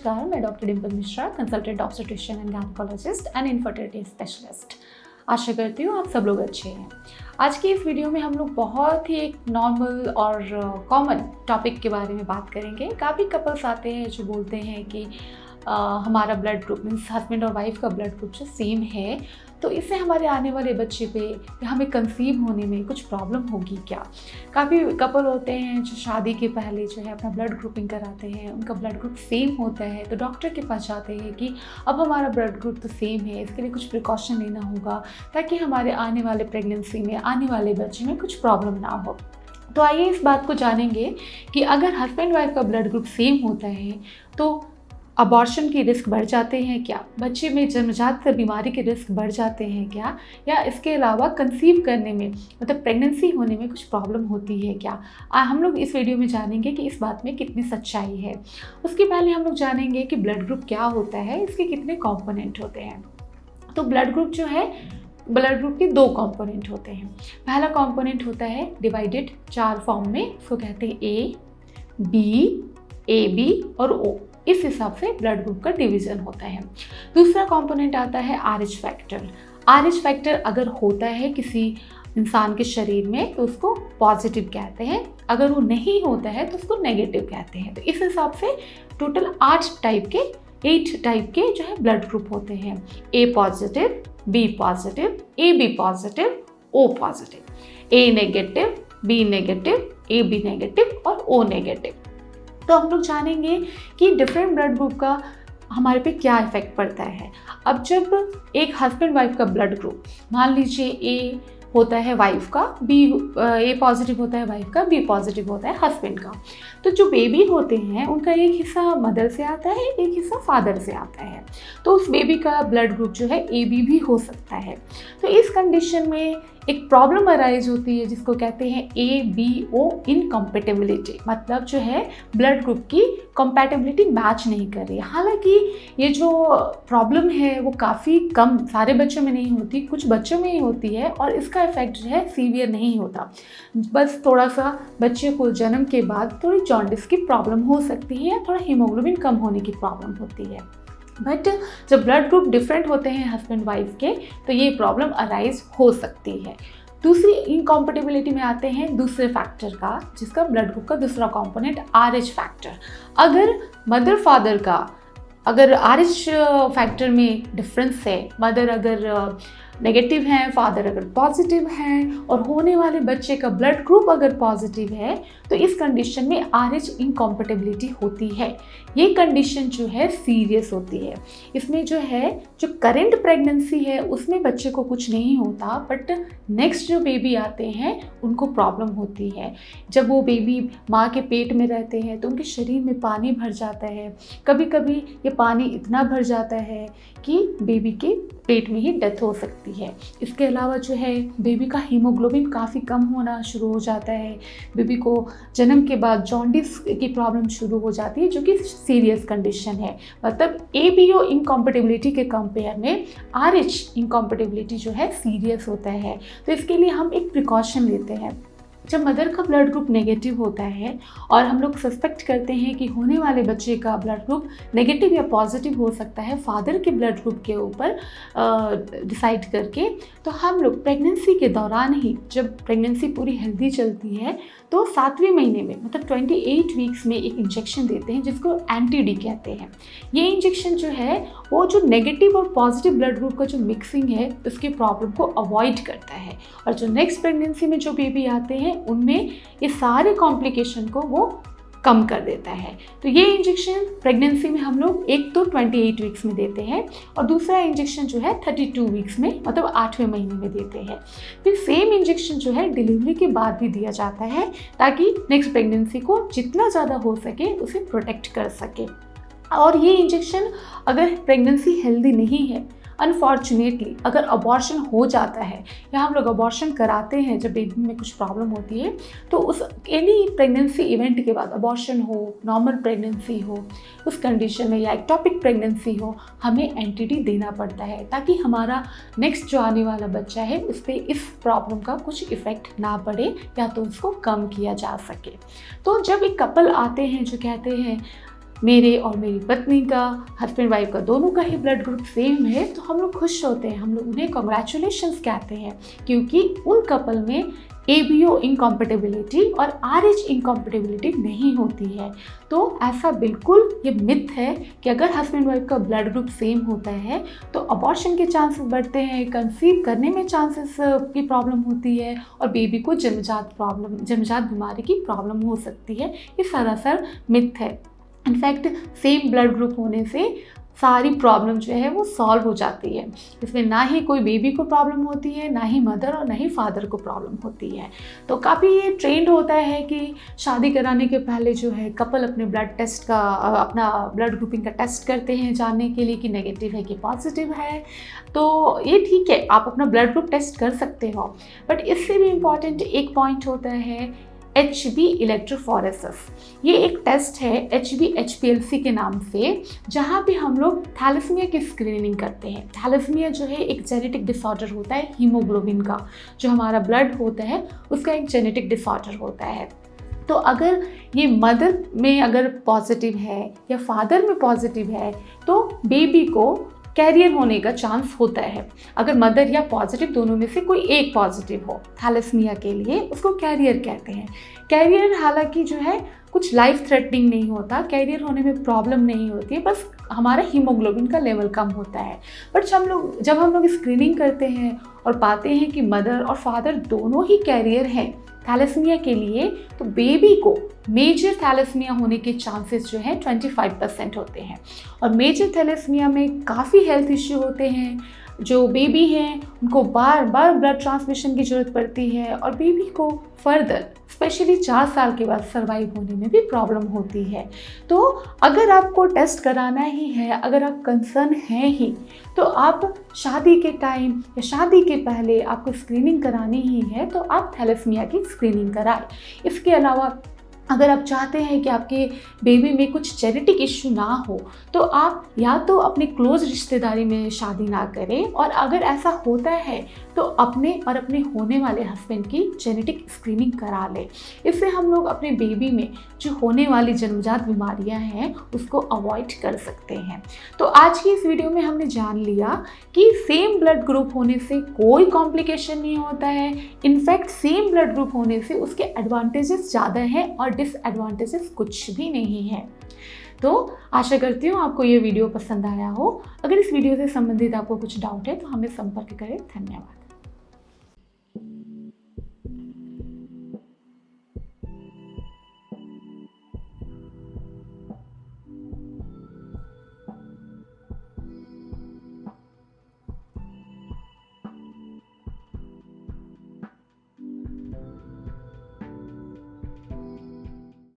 नमस्कार, मैं doctor Dimple Mishra, consultant obstetrician and gynaecologist and infertility specialist. आशा करती हूँ आप सब लोग अच्छे हैं। आज की इस वीडियो में हम लोग बहुत ही एक नॉर्मल और कॉमन टॉपिक के बारे में बात करेंगे। काफ़ी कपल्स आते हैं जो बोलते हैं कि हमारा ब्लड ग्रुप मीन्स हस्बैंड और वाइफ का ब्लड ग्रुप जो सेम है, तो इससे हमारे आने वाले बच्चे पे या हमें कंसीव होने में कुछ प्रॉब्लम होगी क्या। काफ़ी कपल होते हैं जो शादी के पहले जो है अपना ब्लड ग्रुपिंग कराते हैं, उनका ब्लड ग्रुप सेम होता है तो डॉक्टर के पास जाते हैं कि अब हमारा ब्लड ग्रुप तो सेम है, इसके लिए कुछ प्रिकॉशन लेना होगा ताकि हमारे आने वाले प्रेगनेंसी में, आने वाले बच्चे में कुछ प्रॉब्लम ना हो। तो आइए इस बात को जानेंगे कि अगर हस्बैंड वाइफ का ब्लड ग्रुप सेम होता है तो अबॉर्शन की रिस्क बढ़ जाते हैं क्या, बच्चे में जन्मजात बीमारी के रिस्क बढ़ जाते हैं क्या, या इसके अलावा कंसीव करने में मतलब प्रेगनेंसी होने में कुछ प्रॉब्लम होती है क्या। हम लोग इस वीडियो में जानेंगे कि इस बात में कितनी सच्चाई है। उसके पहले हम लोग जानेंगे कि ब्लड ग्रुप क्या होता है, इसके कितने कॉम्पोनेंट होते हैं। तो ब्लड ग्रुप जो है, ब्लड ग्रुप के दो कंपोनेंट होते हैं। पहला कंपोनेंट होता है डिवाइडेड 4 फॉर्म में, इसको कहते हैं ए बी और ओ। इस हिसाब से ब्लड ग्रुप का डिवीज़न होता है। दूसरा कंपोनेंट आता है RH फैक्टर। RH फैक्टर अगर होता है किसी इंसान के शरीर में तो उसको पॉजिटिव कहते हैं, अगर वो नहीं होता है तो उसको नेगेटिव कहते हैं। तो इस हिसाब से टोटल 8 टाइप के जो है ब्लड ग्रुप होते हैं। A positive, B positive, AB positive, O positive, A negative, B negative, AB negative और O नेगेटिव। तो हम लोग जानेंगे कि डिफरेंट ब्लड ग्रुप का हमारे पे क्या इफेक्ट पड़ता है। अब जब एक हस्बैंड वाइफ का ब्लड ग्रुप, मान लीजिए ए होता है वाइफ का, ए पॉजिटिव होता है वाइफ का, बी पॉजिटिव होता है हस्बैंड का, तो जो बेबी होते हैं उनका एक हिस्सा मदर से आता है, एक हिस्सा फादर से आता है। तो उस बेबी का ब्लड ग्रुप जो है AB भी हो सकता है। तो इस कंडीशन में एक प्रॉब्लम अराइज होती है जिसको कहते हैं ABO इनकम्पेटिबिलिटी, मतलब जो है ब्लड ग्रुप की कंपैटिबिलिटी मैच नहीं कर रही है। हालांकि ये जो प्रॉब्लम है वो काफ़ी कम, सारे बच्चों में नहीं होती, कुछ बच्चों में ही होती है और इसका इफेक्ट जो है सीवियर नहीं होता। बस थोड़ा सा बच्चे को जन्म के बाद थोड़ी जॉन्डिस की प्रॉब्लम हो सकती है या थोड़ा हीमोग्लोबिन कम होने की प्रॉब्लम होती है। बट जब ब्लड ग्रुप डिफरेंट होते हैं हस्बैंड वाइफ के तो ये प्रॉब्लम अराइज हो सकती है। दूसरी इनकॉम्पेटिबिलिटी में आते हैं दूसरे फैक्टर का, जिसका ब्लड ग्रुप का दूसरा कंपोनेंट RH फैक्टर। अगर मदर फादर का अगर RH फैक्टर में डिफरेंस है, मदर अगर नेगेटिव है, फादर अगर पॉजिटिव है और होने वाले बच्चे का ब्लड ग्रुप अगर पॉजिटिव है तो इस कंडीशन में RH इनकॉम्पेटिबिलिटी होती है। ये कंडीशन जो है सीरियस होती है। इसमें जो है जो करेंट प्रेगनेंसी है उसमें बच्चे को कुछ नहीं होता, बट नेक्स्ट जो बेबी आते हैं उनको प्रॉब्लम होती है। जब वो बेबी माँ के पेट में रहते हैं तो उनके शरीर में पानी भर जाता है। कभी कभी ये पानी इतना भर जाता है कि बेबी के पेट में ही डेथ हो सकती है। इसके अलावा जो है बेबी का हीमोग्लोबिन काफ़ी कम होना शुरू हो जाता है। बेबी को जन्म के बाद जॉन्डिस की प्रॉब्लम शुरू हो जाती है, जो कि सीरियस कंडीशन है। मतलब ABO इनकॉम्पेटिबिलिटी के कंपेयर में RH इनकॉम्पेटिबिलिटी जो है सीरियस होता है। तो इसके लिए हम एक प्रिकॉशन लेते हैं। जब मदर का ब्लड ग्रुप नेगेटिव होता है और हम लोग सस्पेक्ट करते हैं कि होने वाले बच्चे का ब्लड ग्रुप नेगेटिव या पॉजिटिव हो सकता है फादर के ब्लड ग्रुप के ऊपर डिसाइड करके, तो हम लोग प्रेगनेंसी के दौरान ही, जब प्रेगनेंसी पूरी हेल्दी चलती है तो 7वें महीने में मतलब 28 वीक्स में एक इंजेक्शन देते हैं जिसको एंटी-डी कहते हैं। ये इंजेक्शन जो है वो जो नेगेटिव और पॉजिटिव ब्लड ग्रुप का जो मिक्सिंग है उसकी प्रॉब्लम को अवॉइड करता है और जो नेक्स्ट प्रेगनेंसी में जो बेबी आते हैं उनमें ये सारे कॉम्प्लिकेशन को वो कम कर देता है। तो ये इंजेक्शन प्रेगनेंसी में हम लोग एक तो 28 वीक्स में देते हैं और दूसरा इंजेक्शन जो है 32 वीक्स में मतलब 8वें महीने में देते हैं। फिर सेम इंजेक्शन जो है डिलीवरी के बाद भी दिया जाता है ताकि नेक्स्ट प्रेगनेंसी को जितना ज़्यादा हो सके उसे प्रोटेक्ट कर सके। और ये इंजेक्शन अगर प्रेगनेंसी हेल्दी नहीं है, अनफॉर्चुनेटली अगर अबॉर्शन हो जाता है या हम लोग अबॉर्शन कराते हैं जब बेबी में कुछ प्रॉब्लम होती है, तो उस एनी प्रेगनेंसी इवेंट के बाद अबॉर्शन हो, नॉर्मल प्रेगनेंसी हो, उस कंडीशन में या एक्टोपिक प्रेगनेंसी हो, हमें एंटी-डी देना पड़ता है ताकि हमारा नेक्स्ट जो आने वाला बच्चा है उस पर इस प्रॉब्लम का कुछ इफ़ेक्ट ना पड़े या तो उसको कम किया जा सके। तो जब एक कपल आते हैं जो कहते हैं मेरे और मेरी पत्नी का, हस्बैंड वाइफ का दोनों का ही ब्लड ग्रुप सेम है तो हम लोग खुश होते हैं, हम लोग उन्हें कॉन्ग्रेचुलेशंस कहते हैं, क्योंकि उन कपल में ABO इनकॉम्पेटिबिलिटी और RH इनकॉम्पेटिबिलिटी नहीं होती है। तो ऐसा बिल्कुल ये मिथ है कि अगर हस्बैंड वाइफ का ब्लड ग्रुप सेम होता है तो अबॉर्शन के चांसेस बढ़ते हैं, कंसीव करने में चांसेस की प्रॉब्लम होती है और बेबी को जन्मजात बीमारी की प्रॉब्लम हो सकती है। ये सरासर मिथ है। इनफैक्ट सेम ब्लड ग्रुप होने से सारी प्रॉब्लम जो है वो सॉल्व हो जाती है। इसमें ना ही कोई बेबी को प्रॉब्लम होती है, ना ही मदर और ना ही फादर को प्रॉब्लम होती है। तो काफ़ी ये ट्रेंड होता है कि शादी कराने के पहले जो है कपल अपने अपना ब्लड ग्रुपिंग का टेस्ट करते हैं जानने के लिए कि नेगेटिव है कि पॉजिटिव है। तो ये ठीक है, आप अपना ब्लड ग्रुप टेस्ट कर सकते हो, बट इससे भी इम्पॉर्टेंट एक पॉइंट होता है HB इलेक्ट्रोफोरेसिस। ये एक टेस्ट है HB HPLC के नाम से, जहाँ पे हम लोग थैलेसीमिया की स्क्रीनिंग करते हैं। थैलेसीमिया जो है एक जेनेटिक डिसऑर्डर होता है, हीमोग्लोबिन का जो हमारा ब्लड होता है उसका एक जेनेटिक डिसऑर्डर होता है। तो अगर ये मदर में अगर पॉजिटिव है या फादर में पॉजिटिव है तो बेबी को कैरियर होने का चांस होता है। अगर मदर या पॉजिटिव दोनों में से कोई एक पॉजिटिव हो थैलेसीमिया के लिए, उसको कैरियर कहते हैं। कैरियर हालांकि जो है कुछ लाइफ थ्रेटनिंग नहीं होता, कैरियर होने में प्रॉब्लम नहीं होती है, बस हमारा हीमोग्लोबिन का लेवल कम होता है। बट जब हम लोग स्क्रीनिंग करते हैं और पाते हैं कि मदर और फादर दोनों ही कैरियर हैं थैलेसीमिया के लिए, तो बेबी को मेजर थैलेसीमिया होने के चांसेस जो है 25% होते हैं। और मेजर थैलेसीमिया में काफ़ी हेल्थ इश्यू होते हैं। जो बेबी हैं उनको बार बार ब्लड ट्रांसमिशन की ज़रूरत पड़ती है और बेबी को फर्दर स्पेशली 4 साल के बाद सर्वाइव होने में भी प्रॉब्लम होती है। तो अगर आपको टेस्ट कराना ही है, अगर आप कंसर्न हैं ही, तो आप शादी के टाइम या शादी के पहले आपको स्क्रीनिंग करानी ही है तो आप थैलेसीमिया की स्क्रीनिंग कराएं। इसके अलावा अगर आप चाहते हैं कि आपके बेबी में कुछ जेनेटिक इश्यू ना हो तो आप या तो अपने क्लोज रिश्तेदारी में शादी ना करें, और अगर ऐसा होता है तो अपने और अपने होने वाले हस्बैंड की जेनेटिक स्क्रीनिंग करा लें। इससे हम लोग अपने बेबी में जो होने वाली जन्मजात बीमारियां हैं उसको अवॉइड कर सकते हैं। तो आज की इस वीडियो में हमने जान लिया कि सेम ब्लड ग्रुप होने से कोई कॉम्प्लिकेशन नहीं होता है। इनफैक्ट सेम ब्लड ग्रुप होने से उसके एडवांटेजेस ज़्यादा हैं और डिसएडवांटेजेस कुछ भी नहीं है। तो आशा करती हूँ आपको ये वीडियो पसंद आया हो। अगर इस वीडियो से संबंधित आपको कुछ डाउट है तो हमें संपर्क करें। धन्यवाद।